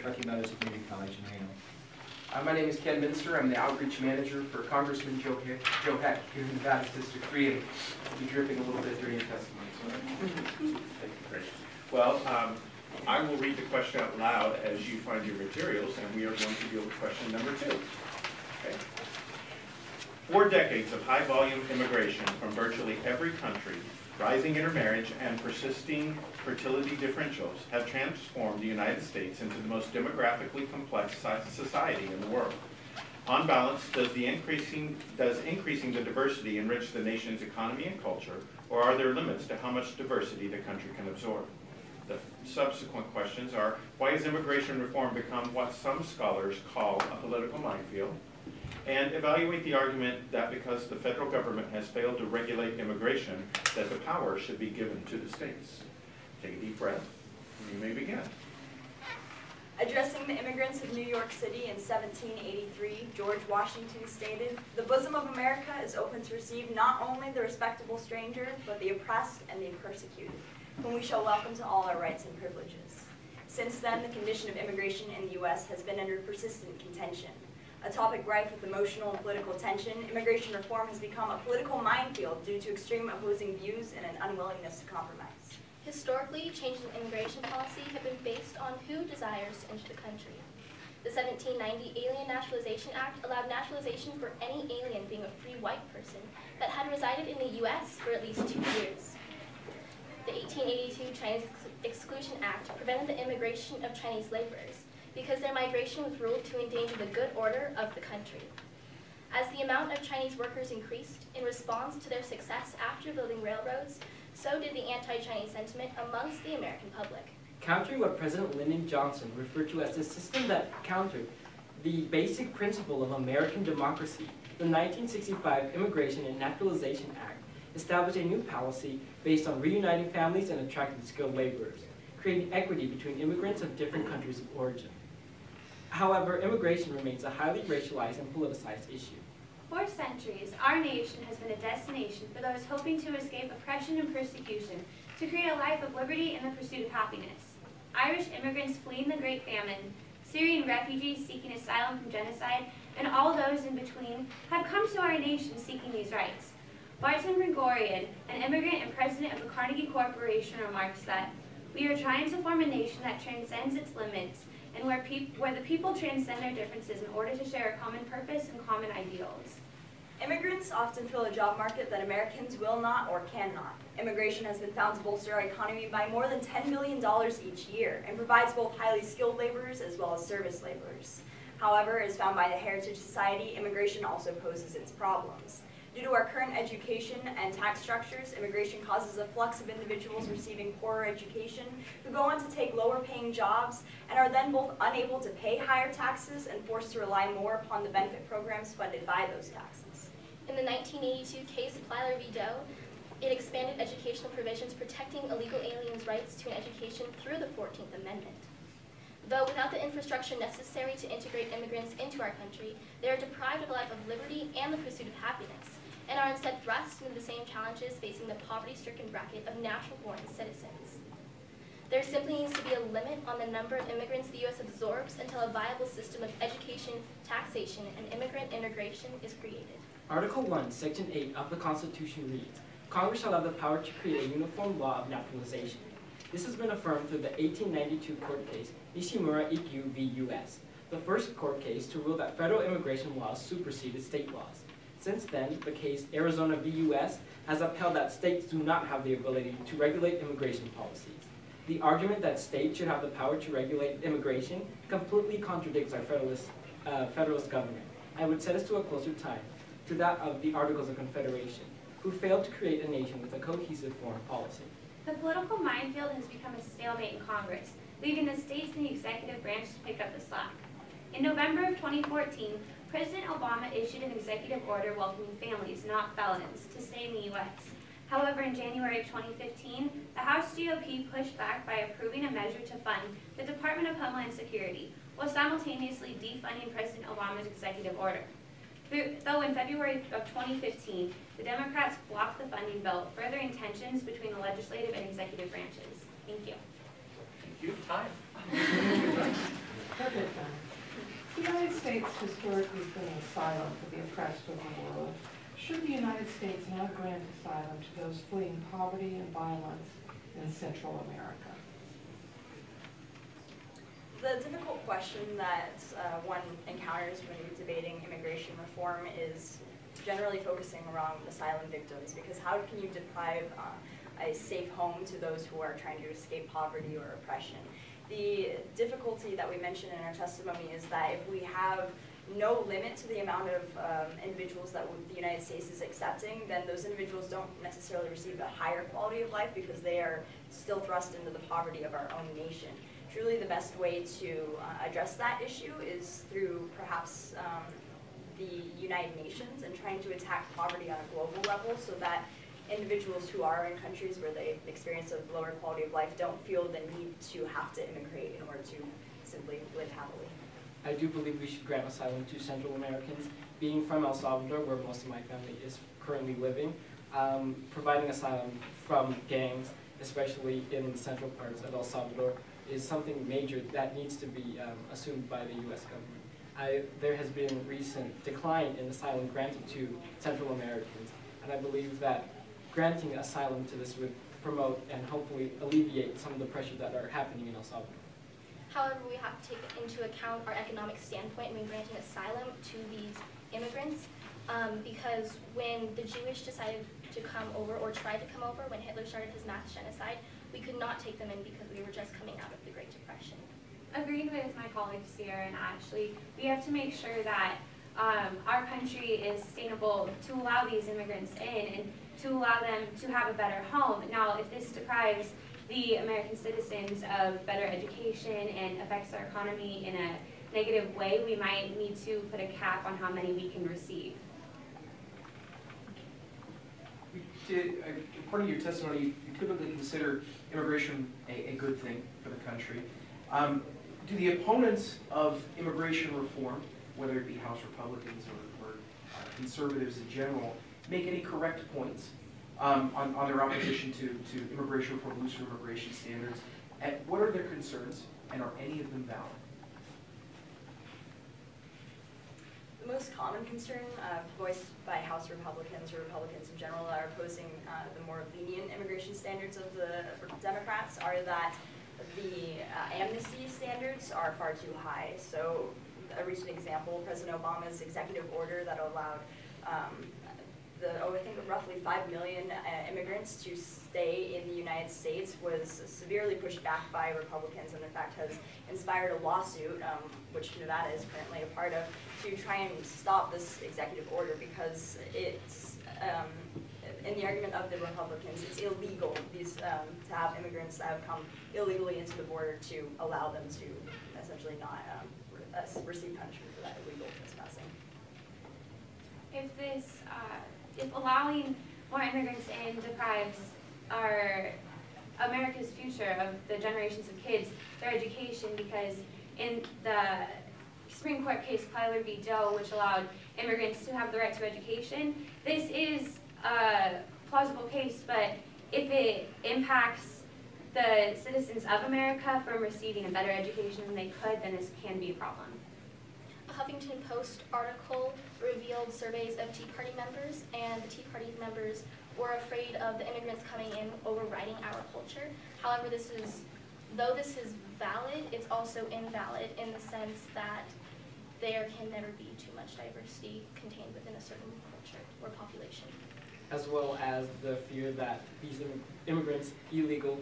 Truckee Meadows Community College in Reno. My name is Ken Minster. I'm the outreach manager for Congressman Joe Heck here in Nevada District 3, and I'll be dripping a little bit during your testimony. Thank you, Chris. Well, I will read the question out loud as you find your materials, and we are going to deal with question number 2. Okay. 4 decades of high-volume immigration from virtually every country, rising intermarriage, and persisting fertility differentials have transformed the United States into the most demographically complex society in the world. On balance, does increasing the diversity enrich the nation's economy and culture, or are there limits to how much diversity the country can absorb? The subsequent questions are, why has immigration reform become what some scholars call a political minefield? And evaluate the argument that because the federal government has failed to regulate immigration, that the power should be given to the states. Take a deep breath, and you may begin. Addressing the immigrants of New York City in 1783, George Washington stated, "The bosom of America is open to receive not only the respectable stranger, but the oppressed and the persecuted, whom we shall welcome to all our rights and privileges." Since then, the condition of immigration in the U.S. has been under persistent contention. A topic rife with emotional and political tension, immigration reform has become a political minefield due to extreme opposing views and an unwillingness to compromise. Historically, changes in immigration policy have been based on who desires to enter the country. The 1790 Alien Naturalization Act allowed naturalization for any alien being a free white person that had resided in the U.S. for at least 2 years. The 1882 Chinese Exclusion Act prevented the immigration of Chinese laborers because their migration was ruled to endanger the good order of the country. As the amount of Chinese workers increased in response to their success after building railroads, so did the anti-Chinese sentiment amongst the American public. Countering what President Lyndon Johnson referred to as a system that countered the basic principle of American democracy, the 1965 Immigration and Naturalization Act established a new policy based on reuniting families and attracting skilled laborers, creating equity between immigrants of different countries of origin. However, immigration remains a highly racialized and politicized issue. For centuries, our nation has been a destination for those hoping to escape oppression and persecution, to create a life of liberty and the pursuit of happiness. Irish immigrants fleeing the Great Famine, Syrian refugees seeking asylum from genocide, and all those in between have come to our nation seeking these rights. Barton Gregorian, an immigrant and president of the Carnegie Corporation, remarks that, "We are trying to form a nation that transcends its limits, and where the people transcend their differences in order to share a common purpose and common ideals." Immigrants often fill a job market that Americans will not or cannot. Immigration has been found to bolster our economy by more than $10 billion each year and provides both highly skilled laborers as well as service laborers. However, as found by the Heritage Society, immigration also poses its problems. Due to our current education and tax structures, immigration causes a flux of individuals receiving poorer education who go on to take lower paying jobs and are then both unable to pay higher taxes and forced to rely more upon the benefit programs funded by those taxes. In the 1982 case of Plyler v. Doe, it expanded educational provisions protecting illegal aliens' rights to an education through the 14th Amendment. Though without the infrastructure necessary to integrate immigrants into our country, they are deprived of a life of liberty and the pursuit of happiness, and are instead thrust into the same challenges facing the poverty-stricken bracket of natural-born citizens. There simply needs to be a limit on the number of immigrants the U.S. absorbs until a viable system of education, taxation, and immigrant integration is created. Article 1, Section 8 of the Constitution reads, "Congress shall have the power to create a uniform law of naturalization." This has been affirmed through the 1892 court case, Nishimura EQ v. U.S., the first court case to rule that federal immigration laws superseded state laws. Since then, the case Arizona v. U.S. has upheld that states do not have the ability to regulate immigration policies. The argument that states should have the power to regulate immigration completely contradicts our federalist government and would set us to a closer tie to that of the Articles of Confederation, who failed to create a nation with a cohesive foreign policy. The political minefield has become a stalemate in Congress, leaving the states and the executive branch to pick up the slack. In November of 2014, President Obama issued an executive order welcoming families, not felons, to stay in the U.S. However, in January of 2015, the House GOP pushed back by approving a measure to fund the Department of Homeland Security, while simultaneously defunding President Obama's executive order. Though in February of 2015, the Democrats blocked the funding bill, furthering tensions between the legislative and executive branches. Thank you. Thank you. Time. United States historically has been an asylum for the oppressed of the world. Should the United States now grant asylum to those fleeing poverty and violence in Central America? The difficult question that one encounters when debating immigration reform is generally focusing around asylum victims, because how can you deprive a safe home to those who are trying to escape poverty or oppression? The difficulty that we mentioned in our testimony is that if we have no limit to the amount of individuals that the United States is accepting, then those individuals don't necessarily receive a higher quality of life because they are still thrust into the poverty of our own nation. Truly the best way to address that issue is through perhaps the United Nations and trying to attack poverty on a global level so that individuals who are in countries where they experience a lower quality of life don't feel the need to have to immigrate in order to simply live happily. I do believe we should grant asylum to Central Americans. Being from El Salvador, where most of my family is currently living, providing asylum from gangs, especially in the central parts of El Salvador, is something major that needs to be assumed by the U.S. government. There has been recent decline in asylum granted to Central Americans, and I believe that granting asylum to this would promote and hopefully alleviate some of the pressures that are happening in El Salvador. However, we have to take into account our economic standpoint when granting asylum to these immigrants, because when the Jewish decided to come over, or tried to come over, when Hitler started his mass genocide, we could not take them in because we were just coming out of the Great Depression. Agreed with my colleagues Sierra and Ashley. We have to make sure that our country is sustainable to allow these immigrants in and to allow them to have a better home. Now, if this deprives the American citizens of better education and affects our economy in a negative way, we might need to put a cap on how many we can receive. According to your testimony, you typically consider immigration a good thing for the country. Do the opponents of immigration reform, whether it be House Republicans or conservatives in general, make any correct points on their opposition to immigration reform, looser immigration standards? And what are their concerns, and are any of them valid? The most common concern voiced by House Republicans or Republicans in general that are opposing the more lenient immigration standards of the Democrats are that the amnesty standards are far too high. So a recent example, President Obama's executive order that allowed I think roughly 5 million immigrants to stay in the United States was severely pushed back by Republicans, and in fact has inspired a lawsuit, which Nevada is currently a part of, to try and stop this executive order because it's, in the argument of the Republicans, it's illegal to have immigrants that have come illegally into the border to allow them to essentially not receive punishment for that illegal trespassing. If allowing more immigrants in deprives America's future of the generations of kids, their education, because in the Supreme Court case Plyler v. Doe, which allowed immigrants to have the right to education, this is a plausible case, but if it impacts the citizens of America from receiving a better education than they could, then this can be a problem. A Huffington Post article revealed surveys of Tea Party members, and the Tea Party members were afraid of the immigrants coming in overriding our culture. However, though this is valid, it's also invalid in the sense that there can never be too much diversity contained within a certain culture or population. As well as the fear that these illegal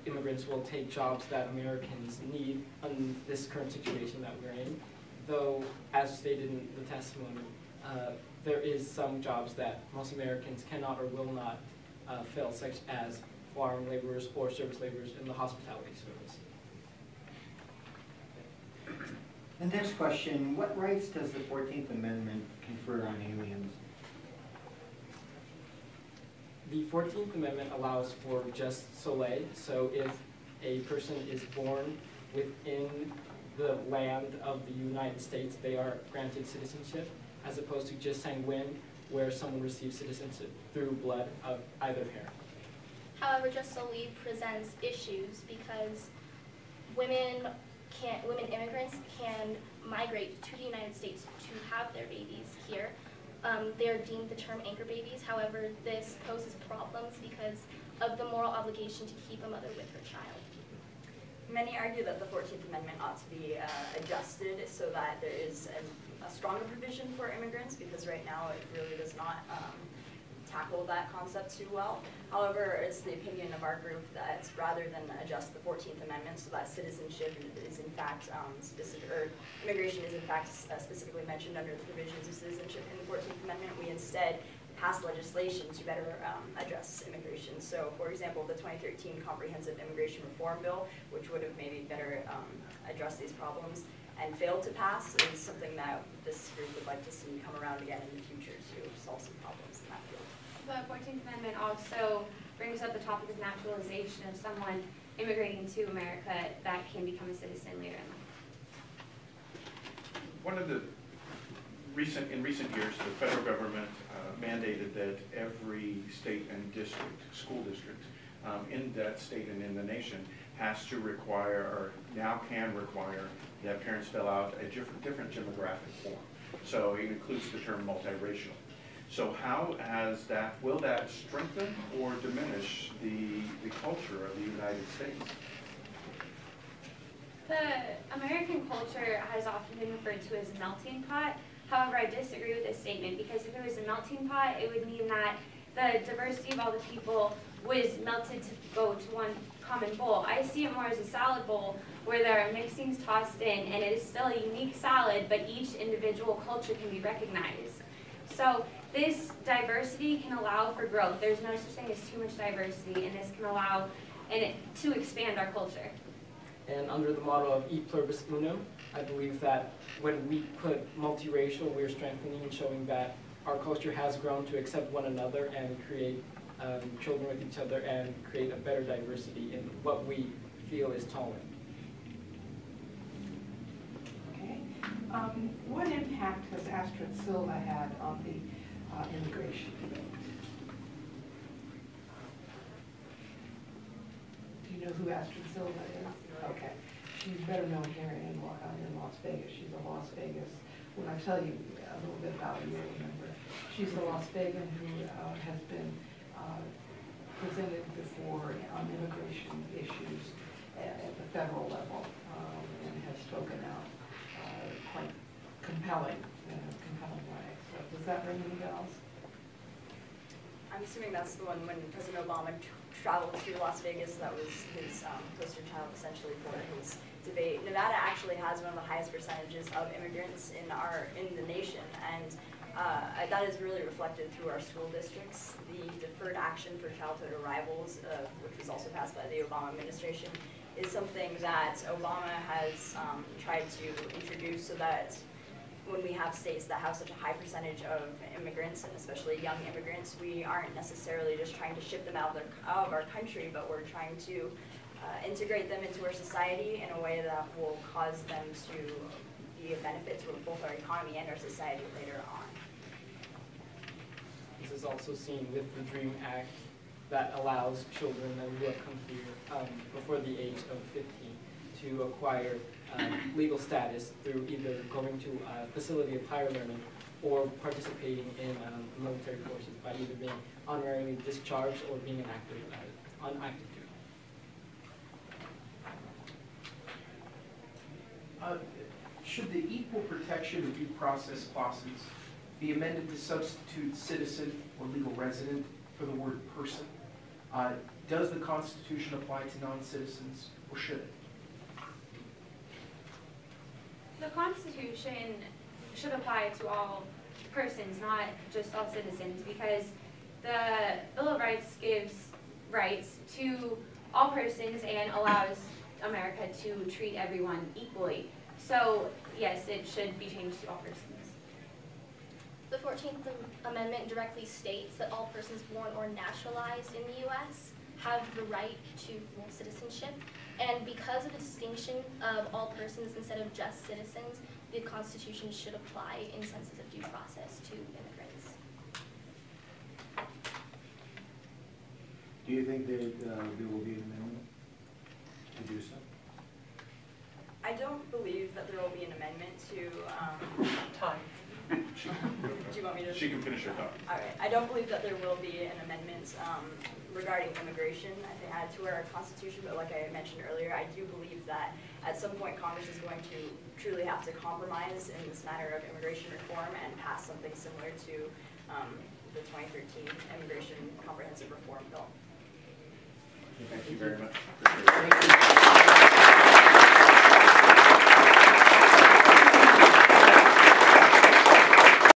immigrants will take jobs that Americans need in this current situation that we're in. Though, as stated in the testimony, there is some jobs that most Americans cannot or will not fill, such as farm laborers or service laborers in the hospitality service. The next question, what rights does the 14th Amendment confer on aliens? The 14th Amendment allows for jus soli, so if a person is born within the land of the United States, they are granted citizenship, as opposed to jus sanguine, where someone receives citizenship through blood of either parent. However, jus soli presents issues because women women immigrants can migrate to the United States to have their babies here. They are deemed the term anchor babies. However, this poses problems because of the moral obligation to keep a mother with her child. Many argue that the 14th Amendment ought to be adjusted so that there is a stronger provision for immigrants, because right now it really does not tackle that concept too well. However, it's the opinion of our group that rather than adjust the 14th Amendment so that citizenship is in fact immigration is in fact specifically mentioned under the provisions of citizenship in the 14th Amendment, we instead pass legislation to better address immigration. So, for example, the 2013 Comprehensive Immigration Reform Bill, which would have maybe better addressed these problems and failed to pass, is something that this group would like to see come around again in the future to solve some problems in that field. The 14th Amendment also brings up the topic of naturalization of someone immigrating to America that can become a citizen later in life. One of the in recent years, the federal government mandated that every state and district, school district, in that state and in the nation has to require, or now can require, that parents fill out a different demographic form. So it includes the term multiracial. So how has that, will that strengthen or diminish the culture of the United States? The American culture has often been referred to as a melting pot. However, I disagree with this statement, because if it was a melting pot, it would mean that the diversity of all the people was melted to go to one common bowl. I see it more as a salad bowl where there are mixings tossed in, and it is still a unique salad, but each individual culture can be recognized. So this diversity can allow for growth. There's no such thing as too much diversity, and this can allow to expand our culture. And under the motto of E pluribus unum, I believe that when we put multiracial, we're strengthening and showing that our culture has grown to accept one another and create children with each other and create a better diversity in what we feel is tolerant. Okay. What impact has Astrid Silva had on the immigration debate? Do you know who Astrid Silva is? Okay. She's better known here in Las Vegas. She's a Las Vegas. When I tell you a little bit about her, you'll remember. She's a Las Vegan who has been presented before on immigration issues at the federal level and has spoken out quite compelling way. So does that ring any bells? I'm assuming that's the one when President Obama traveled to Las Vegas. That was his poster child essentially for his debate. Nevada actually has one of the highest percentages of immigrants in the nation, and that is really reflected through our school districts. The Deferred Action for Childhood Arrivals, which was also passed by the Obama administration, is something that Obama has tried to introduce so that when we have states that have such a high percentage of immigrants, and especially young immigrants, we aren't necessarily just trying to ship them out of our country, but we're trying to integrate them into our society in a way that will cause them to be a benefit to both our economy and our society later on. This is also seen with the DREAM Act that allows children who have come here before the age of 15 to acquire legal status through either going to a facility of higher learning or participating in military forces by either being honorarily discharged or being on active duty. Should the equal protection and due process clauses be amended to substitute citizen or legal resident for the word person? Does the Constitution apply to non-citizens, or should it? The Constitution should apply to all persons, not just all citizens, because the Bill of Rights gives rights to all persons and allows America to treat everyone equally. So, yes, it should be changed to all persons. The 14th Amendment directly states that all persons born or naturalized in the U.S. have the right to full citizenship, and because of the distinction of all persons instead of just citizens, the Constitution should apply in senses of due process to immigrants. Do you think that there will be an amendment to do so? I don't believe that there will be an amendment to, Time. do you want me to? She can finish her thought. All right, I don't believe that there will be an amendment regarding immigration, I think, added to our Constitution, but like I mentioned earlier, I do believe that at some point Congress is going to truly have to compromise in this matter of immigration reform and pass something similar to the 2013 Immigration Comprehensive Reform Bill. Thank you very much. Appreciate it. Thank you.